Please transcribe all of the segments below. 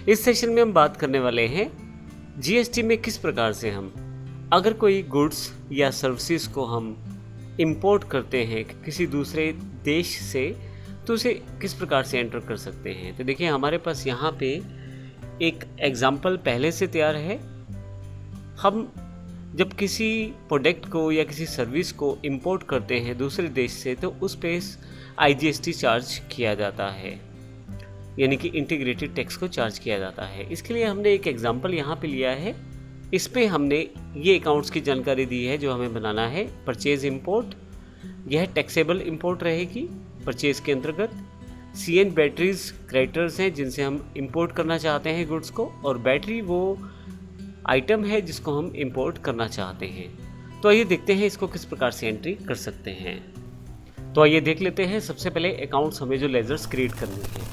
इस सेशन में हम बात करने वाले हैं जीएसटी में किस प्रकार से हम अगर कोई गुड्स या सर्विसेज को हम इंपोर्ट करते हैं किसी दूसरे देश से तो उसे किस प्रकार से एंटर कर सकते हैं। तो देखिए हमारे पास यहाँ पे एक एग्जाम्पल पहले से तैयार है। हम जब किसी प्रोडक्ट को या किसी सर्विस को इंपोर्ट करते हैं दूसरे देश से तो उस पे IGST चार्ज किया जाता है, यानी कि इंटीग्रेटेड टैक्स को चार्ज किया जाता है। इसके लिए हमने एक एग्जांपल यहाँ पे लिया है। इस पे हमने ये अकाउंट्स की जानकारी दी है जो हमें बनाना है। परचेज इंपोर्ट, यह टैक्सेबल इंपोर्ट रहेगी परचेज के अंतर्गत। CN बैटरीज क्रेडिटर्स हैं जिनसे हम इंपोर्ट करना चाहते हैं गुड्स को, और बैटरी वो आइटम है जिसको हम इंपोर्ट करना चाहते हैं। तो आइए देखते हैं इसको किस प्रकार से एंट्री कर सकते हैं। तो आइए देख लेते हैं। सबसे पहले अकाउंट्स हमें जो लेजर्स क्रिएट करने हैं,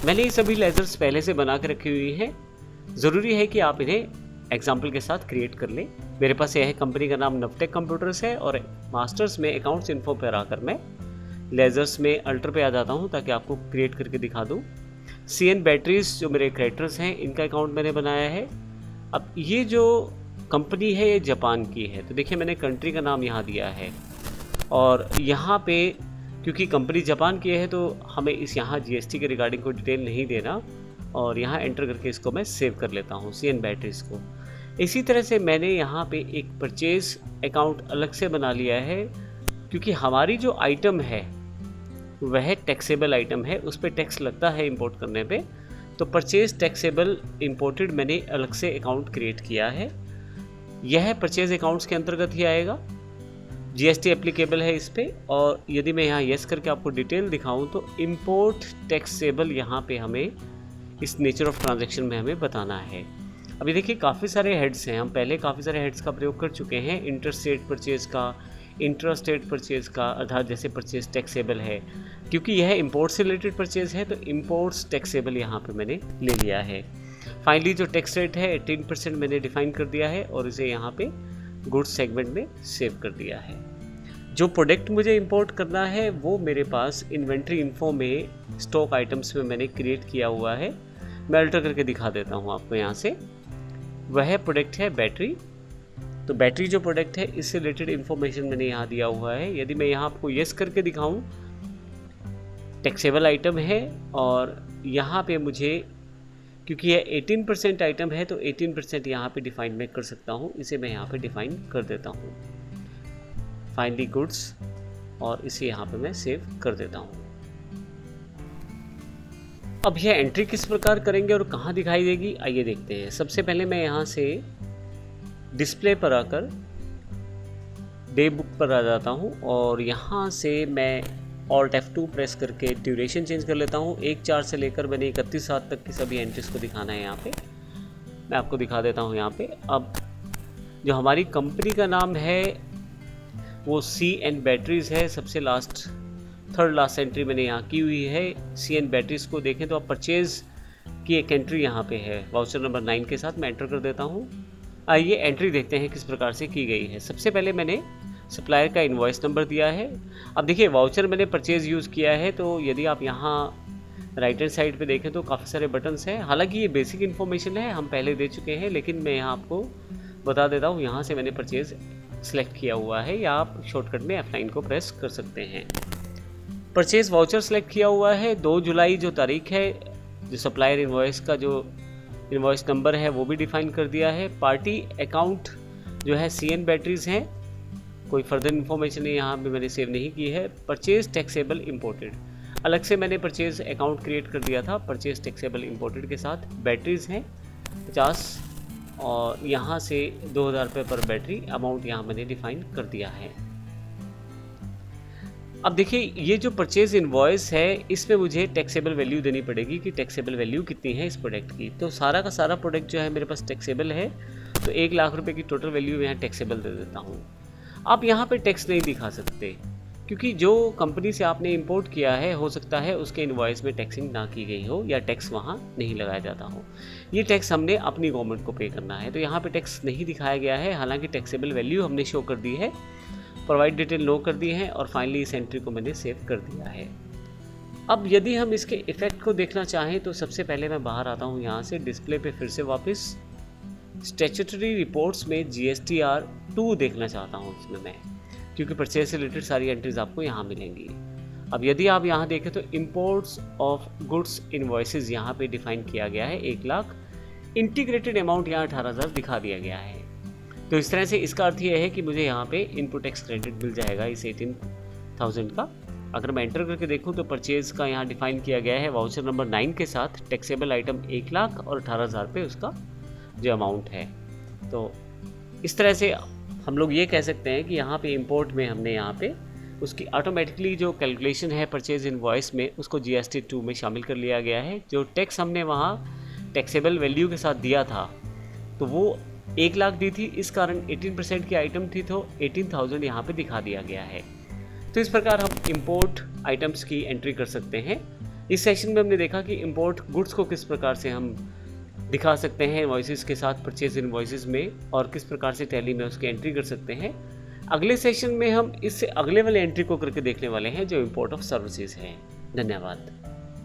मैंने ये सभी लेजर्स पहले से बना के रखी हुई हैं। ज़रूरी है कि आप इन्हें एग्जाम्पल के साथ क्रिएट कर लें। मेरे पास यह कंपनी का नाम नवटेक कंप्यूटर्स है और मास्टर्स में अकाउंट्स इन्फो पर आकर मैं लेजर्स में अल्टर पे आ जाता हूँ ताकि आपको क्रिएट करके दिखा दूँ। CN बैटरीज जो मेरे क्रेडिटर्स हैं इनका अकाउंट मैंने बनाया है। अब ये जो कंपनी है ये जापान की है, तो देखिए मैंने कंट्री का नाम यहाँ दिया है और यहाँ पे क्योंकि कंपनी जापान की है तो हमें इस यहाँ GST के रिगार्डिंग कोई डिटेल नहीं देना, और यहाँ एंटर करके इसको मैं सेव कर लेता हूँ CN बैटरीज को। इसी तरह से मैंने यहाँ पे एक परचेज अकाउंट अलग से बना लिया है क्योंकि हमारी जो आइटम है वह टैक्सेबल आइटम है, उस पर टैक्स लगता है इंपोर्ट करने पे। तो परचेज टैक्सेबल इंपोर्टेड मैंने अलग से अकाउंट क्रिएट किया है। यह परचेज अकाउंट्स के अंतर्गत ही आएगा। GST एप्लीकेबल है इस पे। और यदि मैं यहाँ यस करके आपको डिटेल दिखाऊं तो इंपोर्ट टैक्सेबल यहाँ पे हमें इस नेचर ऑफ ट्रांजैक्शन में हमें बताना है। अभी देखिए काफ़ी सारे हेड्स हैं, हम पहले काफ़ी सारे हेड्स का प्रयोग कर चुके हैं। इंटरस्टेट परचेज का, इंट्रास्टेट परचेज का, अर्थात जैसे परचेज टैक्सेबल है क्योंकि यह इंपोर्ट से रिलेटेड परचेज है तो इंपोर्ट्स टैक्सेबल यहाँ पे मैंने ले लिया है। फाइनली जो टैक्स रेट है 18% मैंने डिफाइन कर दिया है और इसे यहाँ पे गुड्स सेगमेंट में सेव कर दिया है। जो प्रोडक्ट मुझे इंपोर्ट करना है वो मेरे पास इन्वेंट्री इन्फो में स्टॉक आइटम्स में मैंने क्रिएट किया हुआ है। मैं अल्टर करके दिखा देता हूँ आपको यहाँ से। वह प्रोडक्ट है बैटरी। तो बैटरी जो प्रोडक्ट है इससे रिलेटेड इन्फॉर्मेशन मैंने यहाँ दिया हुआ है। यदि मैं यहाँ आपको यस करके दिखाऊँ, टैक्सेबल आइटम है और यहाँ पे मुझे क्योंकि यह 18% आइटम है तो 18% यहाँ पे डिफाइन मैं कर सकता हूँ। इसे मैं यहाँ पे डिफाइन कर देता हूँ फाइनली गुड्स, और इसे यहाँ पे मैं सेव कर देता हूँ। अब यह एंट्री किस प्रकार करेंगे और कहाँ दिखाई देगी आइए देखते हैं। सबसे पहले मैं यहाँ से डिस्प्ले पर आकर डे बुक पर आ जाता हूँ और यहाँ से मैं Alt F2 प्रेस करके ड्यूरेशन चेंज कर लेता हूँ। 1/4 से लेकर मैंने 31/7 तक की सभी एंट्रीज को दिखाना है। यहाँ पे मैं आपको दिखा देता हूँ। यहाँ पे अब जो हमारी कंपनी का नाम है वो CN बैटरीज है। सबसे लास्ट थर्ड लास्ट एंट्री मैंने यहाँ की हुई है। CN बैटरीज को देखें तो आप परचेज की एक एंट्री यहाँ पे है वाउचर नंबर 9 के साथ मैं एंटर कर देता हूँ। आइए एंट्री देखते हैं किस प्रकार से की गई है। सबसे पहले मैंने सप्लायर का इनवॉइस नंबर दिया है। अब देखिए वाउचर मैंने परचेज यूज़ किया है तो यदि आप यहाँ राइट हैंड साइड पे देखें तो काफ़ी सारे बटन्स हैं। हालांकि ये बेसिक इन्फॉर्मेशन है, हम पहले दे चुके हैं, लेकिन मैं यहाँ आपको बता देता हूँ। यहाँ से मैंने परचेज सेलेक्ट किया हुआ है या आप शॉर्टकट में F9 को प्रेस कर सकते हैं। परचेज वाउचर सेलेक्ट किया हुआ है। 2 जुलाई जो तारीख है, जो सप्लायर इनवॉइस का जो इनवॉइस नंबर है वो भी डिफाइन कर दिया है। पार्टी अकाउंट जो है CN बैटरीज हैं, कोई फर्दर इन्फॉर्मेशन यहाँ पे मैंने सेव नहीं की है। परचेज टैक्सेबल इंपोर्टेड अलग से मैंने परचेज अकाउंट क्रिएट कर दिया था। परचेज टैक्सेबल इंपोर्टेड के साथ बैटरीज हैं 50 और यहाँ से 2000 रुपये पर बैटरी अमाउंट यहाँ मैंने डिफाइन कर दिया है। अब देखिए ये जो परचेज इनवॉइस है इसमें मुझे टैक्सेबल वैल्यू देनी पड़ेगी कि टैक्सेबल वैल्यू कितनी है इस प्रोडक्ट की। तो सारा का सारा प्रोडक्ट जो है मेरे पास टैक्सेबल है तो 1 लाख रुपए की टोटल वैल्यू यहाँ टैक्सेबल दे देता हूँ। आप यहाँ पे टैक्स नहीं दिखा सकते क्योंकि जो कंपनी से आपने इंपोर्ट किया है हो सकता है उसके इनवॉइस में टैक्सिंग ना की गई हो या टैक्स वहाँ नहीं लगाया जाता हो। ये टैक्स हमने अपनी गवर्नमेंट को पे करना है तो यहाँ पे टैक्स नहीं दिखाया गया है। हालांकि टैक्सेबल वैल्यू हमने शो कर दी है, प्रोवाइड डिटेल नो कर दी है और फाइनली इस एंट्री को मैंने सेव कर दिया है। अब यदि हम इसके इफ़ेक्ट को देखना चाहें तो सबसे पहले मैं बाहर आता हूँ यहाँ से, डिस्प्ले पे फिर से वापस स्टैट्यूटरी रिपोर्ट्स में GSTR 2 देखना चाहता हूँ इसमें मैं, क्योंकि परचेज से रिलेटेड सारी एंट्रीज आपको यहाँ मिलेंगी। अब यदि आप यहाँ देखें तो इम्पोर्ट्स ऑफ गुड्स इनवॉइसेस यहाँ पे डिफाइन किया गया है 1 लाख, इंटीग्रेटेड अमाउंट यहाँ 18,000 दिखा दिया गया है। तो इस तरह से इसका अर्थ ये है कि मुझे यहाँ पे इनपुट टैक्स क्रेडिट मिल जाएगा इस 18,000 का। अगर मैं एंटर करके देखूँ तो परचेज का यहाँ डिफाइन किया गया है वाउचर नंबर 9 के साथ, टैक्सेबल आइटम 1 लाख और 18,000 पे उसका जो अमाउंट है। तो इस तरह से हम लोग ये कह सकते हैं कि यहाँ पे इंपोर्ट में हमने यहाँ पे उसकी ऑटोमेटिकली जो कैलकुलेशन है परचेज इनवॉइस में उसको GST 2 में शामिल कर लिया गया है। जो टैक्स हमने वहाँ टैक्सेबल वैल्यू के साथ दिया था तो वो 1 लाख दी थी, इस कारण 18% की आइटम थी तो 18,000 यहाँ पे दिखा दिया गया है। तो इस प्रकार हम इंपोर्ट आइटम्स की एंट्री कर सकते हैं। इस सेशन में हमने देखा कि इंपोर्ट गुड्स को किस प्रकार से हम दिखा सकते हैं इनवॉइसेस के साथ परचेज इनवॉइसेस में, और किस प्रकार से टैली में उसकी एंट्री कर सकते हैं। अगले सेशन में हम इससे अगले वाले एंट्री को करके देखने वाले हैं जो इंपोर्ट ऑफ सर्विसेज है। धन्यवाद।